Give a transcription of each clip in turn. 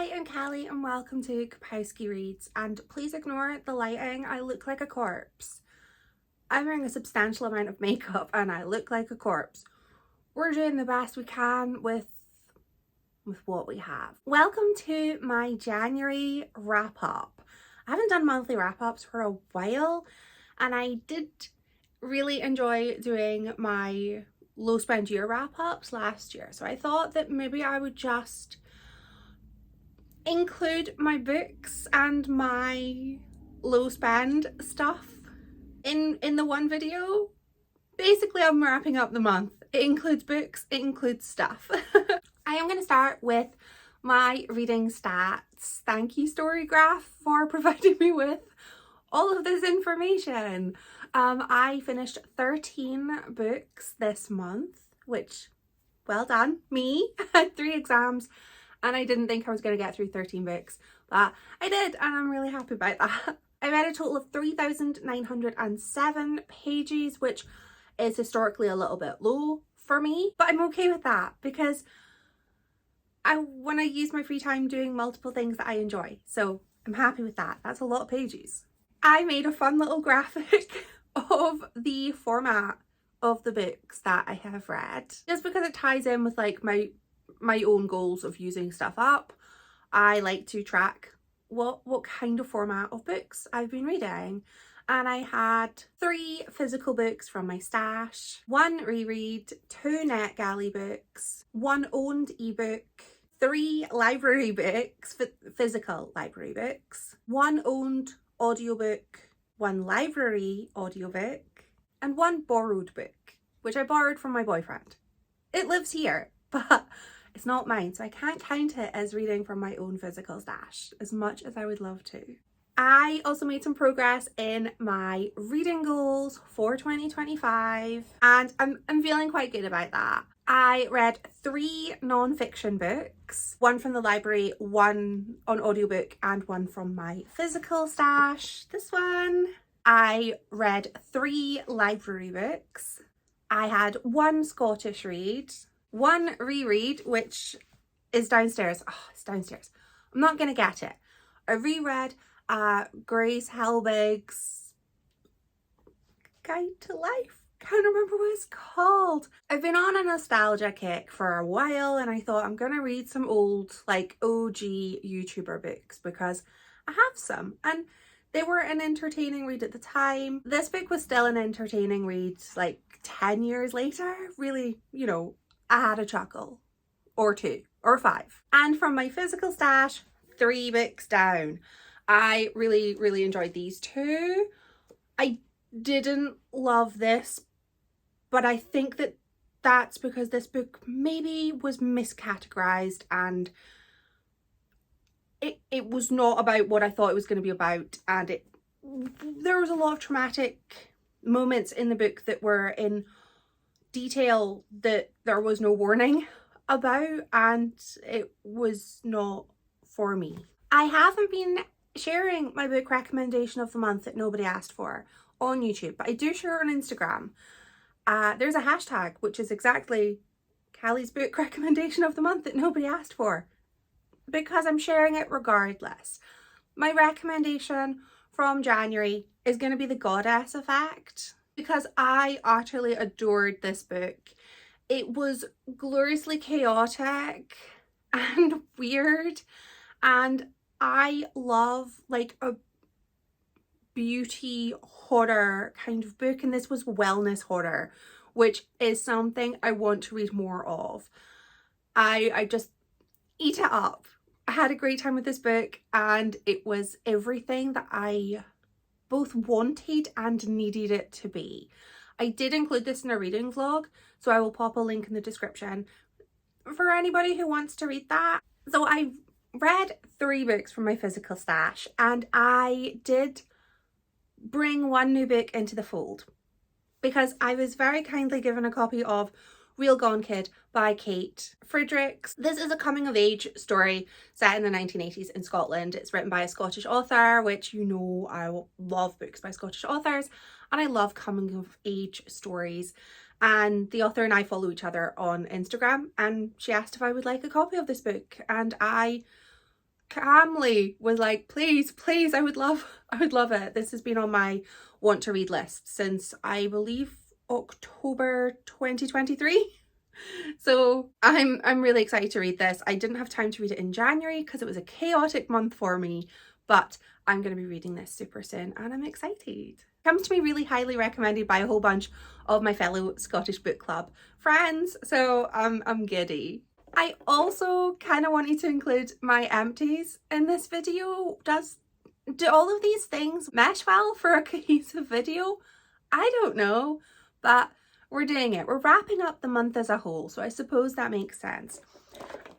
Hi, I'm Callie and welcome to Kapowski Reads, and please ignore the lighting. I look like a corpse. I'm wearing a substantial amount of makeup and I look like a corpse. We're doing the best we can with what we have. Welcome to my January wrap up. I haven't done monthly wrap ups for a while, and I did really enjoy doing my low spend year wrap ups last year, so I thought that maybe I would just include my books and my low spend stuff in the one video. Basically, I'm wrapping up the month. It includes books, it includes stuff. I am going to start with my reading stats. Thank you, StoryGraph, for providing me with all of this information. I finished 13 books this month, which, well done, me. I had 3 exams and I didn't think I was going to get through 13 books, but I did, and I'm really happy about that. I read a total of 3,907 pages, which is historically a little bit low for me, but I'm okay with that because I want to use my free time doing multiple things that I enjoy, so I'm happy with that. That's a lot of pages. I made a fun little graphic of the format of the books that I have read, just because it ties in with like my own goals of using stuff up. I like to track what kind of format of books I've been reading, and I had 3 physical books from my stash, 1 reread, 2 NetGalley books, 1 owned ebook, 3 library books, physical library books, 1 owned audiobook, 1 library audiobook, and 1 borrowed book, which I borrowed from my boyfriend. It lives here, but it's not mine, so I can't count it as reading from my own physical stash, as much as I would love to. I also made some progress in my reading goals for 2025, and I'm feeling quite good about that. I read 3 non-fiction books, 1 from the library, 1 on audiobook, and 1 from my physical stash, this one. I read 3 library books. I had 1 Scottish read, 1 reread, which is downstairs. Oh, it's downstairs. I'm not going to get it. I reread Grace Helbig's Guide to Life. Can't remember what it's called. I've been on a nostalgia kick for a while, and I thought I'm going to read some old, like, OG YouTuber books because I have some, and they were an entertaining read at the time. This book was still an entertaining read like 10 years later. Really, you know, I had a chuckle, or 2, or 5. And from my physical stash, 3 books down. I really enjoyed these 2. I didn't love this, but I think that that's because this book maybe was miscategorized, and it was not about what I thought it was going to be about, and there was a lot of traumatic moments in the book that were in detail that there was no warning about, and it was not for me. I haven't been sharing my book recommendation of the month that nobody asked for on YouTube, but I do share it on Instagram. There's a hashtag which is exactly Callie's book recommendation of the month that nobody asked for, because I'm sharing it regardless. My recommendation from January is going to be The Goddess Effect, because I utterly adored this book. It was gloriously chaotic and weird, and I love like a beauty horror kind of book, and this was wellness horror, which is something I want to read more of. I just eat it up. I had a great time with this book, and it was everything that I both wanted and needed it to be. I did include this in a reading vlog, so I will pop a link in the description for anybody who wants to read that. So I read 3 books from my physical stash, and I did bring 1 new book into the fold because I was very kindly given a copy of Real Gone Kid by Kate Friedrichs. This is a coming of age story set in the 1980s in Scotland. It's written by a Scottish author, which, you know, I love books by Scottish authors, and I love coming of age stories. And the author and I follow each other on Instagram, and she asked if I would like a copy of this book, and I calmly was like, please, please, I would love it. This has been on my want to read list since I believe October 2023. So I'm really excited to read this. I didn't have time to read it in January because it was a chaotic month for me, but I'm going to be reading this super soon and I'm excited. It comes to me really highly recommended by a whole bunch of my fellow Scottish Book Club friends, so I'm giddy. I also kind of wanted to include my empties in this video. Do all of these things mesh well for a cohesive video? I don't know, but we're doing it. We're wrapping up the month as a whole, so I suppose that makes sense.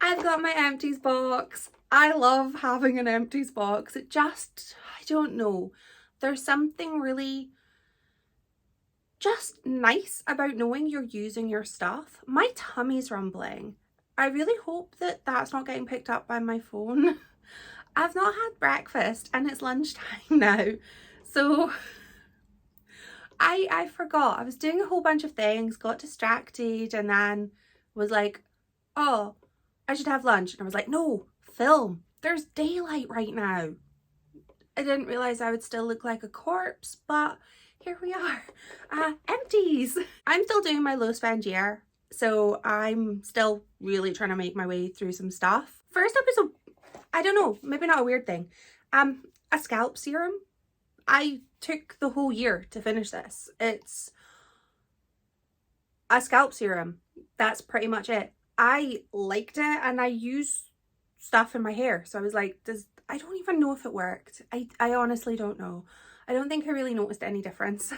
I've got my empties box. I love having an empties box. It just, I don't know. There's something really just nice about knowing you're using your stuff. My tummy's rumbling. I really hope that that's not getting picked up by my phone. I've not had breakfast and it's lunchtime now. So I forgot. I was doing a whole bunch of things, got distracted, and then was like, oh, I should have lunch. And I was like, no, film. There's daylight right now. I didn't realise I would still look like a corpse, but here we are. Empties. I'm still doing my low spend year, so I'm still really trying to make my way through some stuff. First up is I don't know, maybe not a weird thing, a scalp serum. I took the whole year to finish this. It's a scalp serum. That's pretty much it. I liked it and I use stuff in my hair, so I was like, I don't even know if it worked. I honestly don't know. I don't think I really noticed any difference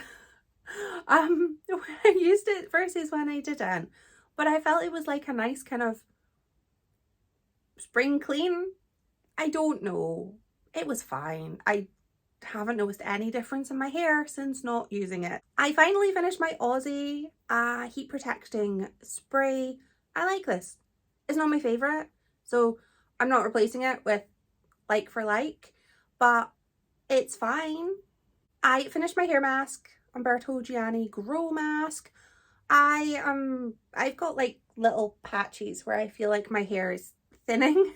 when I used it versus when I didn't, but I felt it was like a nice kind of spring clean. I don't know. It was fine. I haven't noticed any difference in my hair since not using it. I finally finished my Aussie heat protecting spray. I like this. It's not my favourite, so I'm not replacing it with like for like, but it's fine. I finished my hair mask, Umberto Gianni Grow Mask. I've got like little patches where I feel like my hair is thinning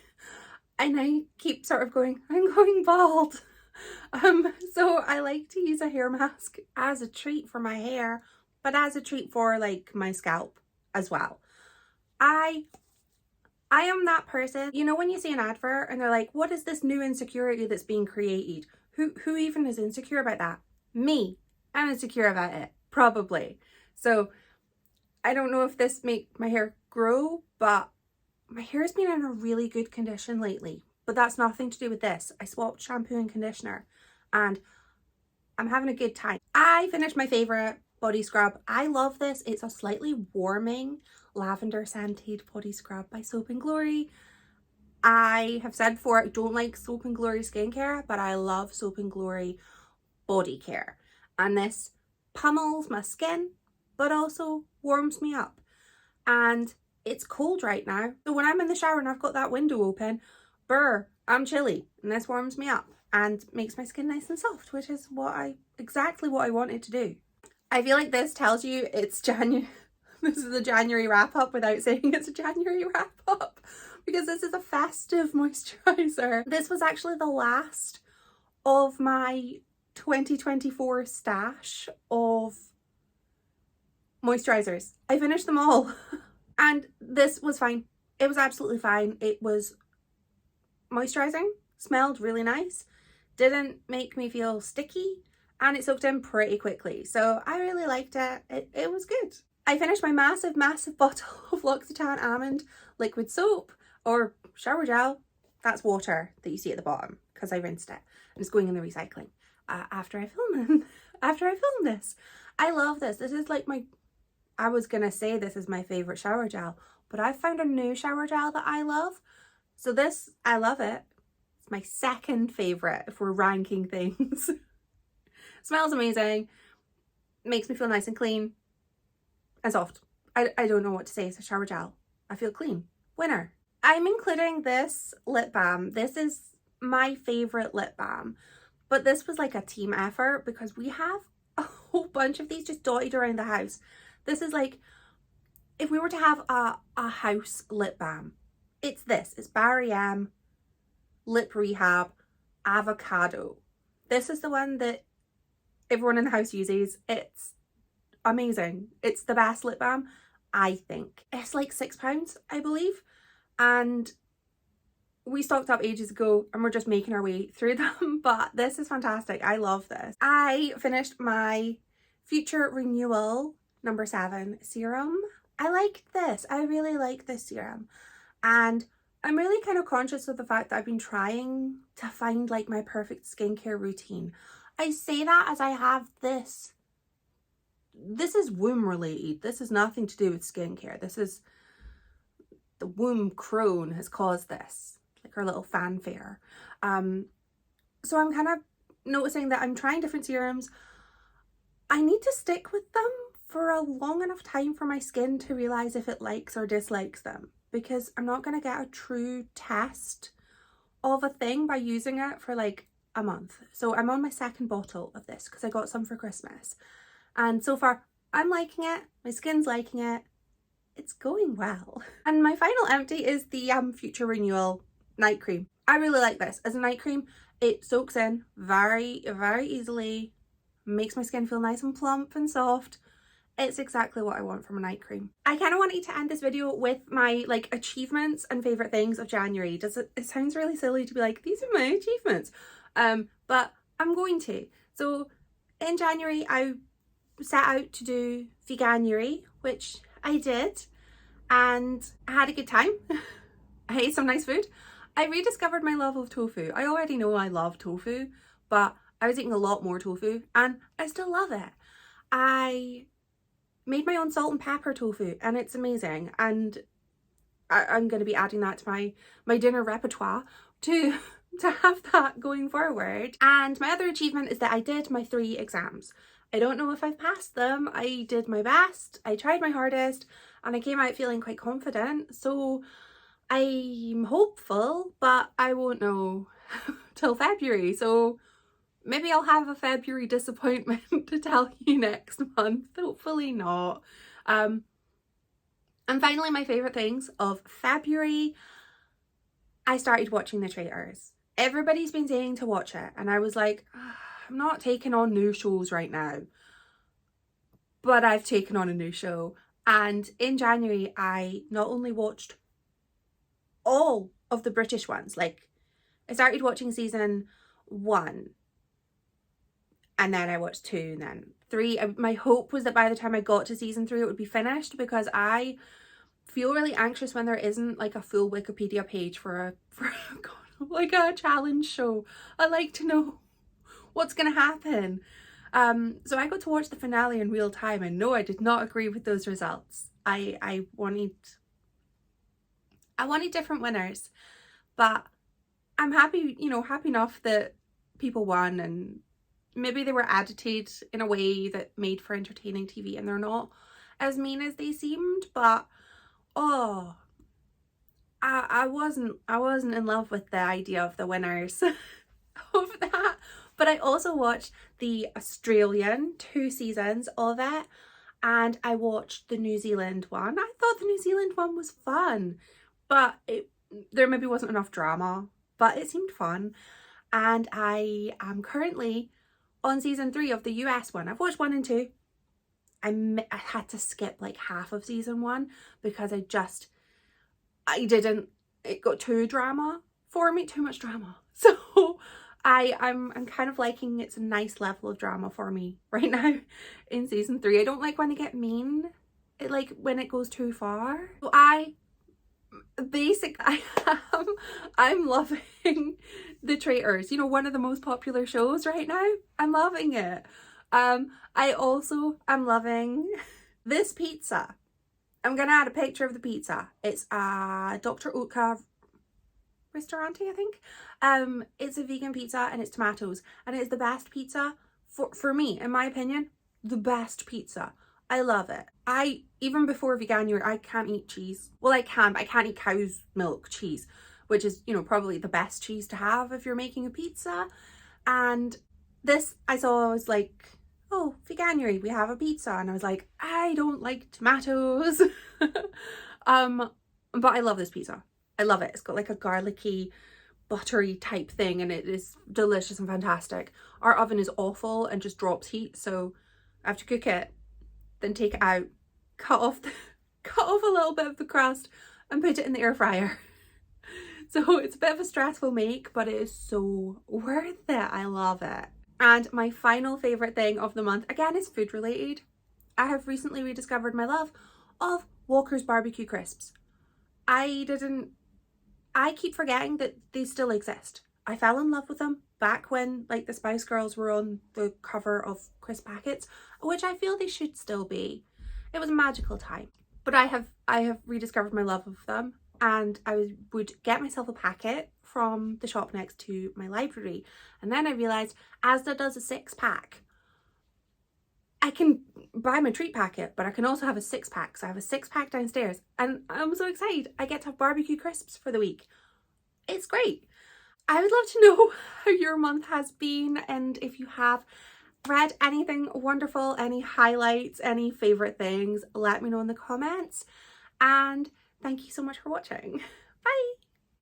and I keep sort of going, I'm going bald. So I like to use a hair mask as a treat for my hair, but as a treat for like my scalp as well. I am that person, you know, when you see an advert and they're like, what is this new insecurity that's being created? Who even is insecure about that? Me. I'm insecure about it, probably. So I don't know if this make my hair grow, but my hair's been in a really good condition lately. But that's nothing to do with this. I swapped shampoo and conditioner and I'm having a good time. I finished my favourite body scrub. I love this. It's a slightly warming lavender scented body scrub by Soap and Glory. I have said before, I don't like Soap and Glory skincare, but I love Soap and Glory body care. And this pummels my skin, but also warms me up. And it's cold right now. So when I'm in the shower and I've got that window open, I'm chilly, and this warms me up and makes my skin nice and soft, which is exactly what I wanted to do. I feel like this tells you it's January. This is a January wrap up without saying it's a January wrap up, because this is a festive moisturizer. This was actually the last of my 2024 stash of moisturizers. I finished them all and this was fine. It was absolutely fine. It was moisturizing, smelled really nice, didn't make me feel sticky, and it soaked in pretty quickly. So I really liked it. It was good. I finished my massive bottle of L'Occitane Almond liquid soap, or shower gel. That's water that you see at the bottom because I rinsed it and it's going in the recycling after I film this. I love this. This is like I was gonna say this is my favorite shower gel, but I've found a new shower gel that I love. So this, I love it. It's my second favorite if we're ranking things. Smells amazing, makes me feel nice and clean and soft. I don't know what to say. It's a shower gel. I feel clean. Winner. I'm including this lip balm. This is my favorite lip balm, but this was like a team effort because we have a whole bunch of these just dotted around the house. This is like, if we were to have a house lip balm, it's this. It's Barry M. Lip Rehab Avocado. This is the one that everyone in the house uses. It's amazing. It's the best lip balm, I think. It's like £6, I believe. And we stocked up ages ago and we're just making our way through them, but this is fantastic. I love this. I finished my Future Renewal number 7 serum. I like this. I really like this serum. And I'm really kind of conscious of the fact that I've been trying to find like my perfect skincare routine. I say that as I have this. This is womb related. This has nothing to do with skincare. This is the womb crone has caused this, like our little fanfare. So I'm kind of noticing that I'm trying different serums. I need to stick with them for a long enough time for my skin to realize if it likes or dislikes them, because I'm not going to get a true test of a thing by using it for like a month. So I'm on my 2nd bottle of this because I got some for Christmas, and so far I'm liking it, my skin's liking it, it's going well. And my final empty is the Future Renewal night cream. I really like this as a night cream. It soaks in very, very easily, makes my skin feel nice and plump and soft. It's exactly what I want from a night cream. I kind of wanted to end this video with my like achievements and favorite things of January. It sounds really silly to be like, these are my achievements, but I'm going to. So in January I set out to do Veganuary, which I did, and I had a good time. I ate some nice food. I rediscovered my love of tofu. I already know I love tofu, but I was eating a lot more tofu and I still love it. I made my own salt and pepper tofu and it's amazing, and I'm going to be adding that to my dinner repertoire to have that going forward. And my other achievement is that I did my 3 exams. I don't know if I've passed them. I did my best, I tried my hardest, and I came out feeling quite confident. So I'm hopeful, but I won't know till February. So maybe I'll have a February disappointment to tell you next month. Hopefully not. And finally, my favourite things of February, I started watching The Traitors. Everybody's been saying to watch it, and I was like, I'm not taking on new shows right now. But I've taken on a new show. And in January, I not only watched all of the British ones, like I started watching season 1, and then I watched 2 and then 3. My hope was that by the time I got to season 3 it would be finished, because I feel really anxious when there isn't like a full Wikipedia page for like a challenge show. I like to know what's gonna happen. So I got to watch the finale in real time, and no, I did not agree with those results. I wanted different winners, but I'm happy, you know, happy enough that people won, and maybe they were edited in a way that made for entertaining TV and they're not as mean as they seemed. But oh, I wasn't in love with the idea of the winners of that. But I also watched the Australian 2 seasons of it, and I watched the New Zealand one. I thought the New Zealand one was fun, but there maybe wasn't enough drama, but it seemed fun. And I am currently on season 3 of the US one. I've watched 1 and 2. I had to skip like half of season 1 because it got too drama for me, too much drama. So I'm kind of liking, it's a nice level of drama for me right now in season 3. I don't like when they get mean, like when it goes too far. So I'm loving The Traitors, you know, one of the most popular shows right now. I'm loving it. I also am loving this pizza. I'm gonna add a picture of the pizza. It's Dr. Oetker Ristorante, I think. It's a vegan pizza and it's tomatoes, and it's the best pizza for me, in my opinion, the best pizza. I love it. Even before Veganuary, I can't eat cheese. Well, I can, but I can't eat cow's milk cheese, which is, you know, probably the best cheese to have if you're making a pizza. And this I saw, I was like, oh, Veganuary, we have a pizza, and I was like, I don't like tomatoes. But I love this pizza. I love it. It's got like a garlicky buttery type thing, and it is delicious and fantastic. Our oven is awful and just drops heat, so I have to cook it, then take it out, cut off a little bit of the crust and put it in the air fryer. So it's a bit of a stressful make, but it is so worth it. I love it. And my final favourite thing of the month, again, is food related. I have recently rediscovered my love of Walker's barbecue crisps. I keep forgetting that they still exist. I fell in love with them back when like the Spice Girls were on the cover of crisp packets, which I feel they should still be. It was a magical time. But I have rediscovered my love of them, and I would get myself a packet from the shop next to my library, and then I realised Asda does a 6-pack. I can buy my treat packet, but I can also have a 6-pack. So I have a 6-pack downstairs, and I'm so excited. I get to have barbecue crisps for the week. It's great. I would love to know how your month has been, and if you have read anything wonderful, any highlights, any favourite things, let me know in the comments. And thank you so much for watching. Bye!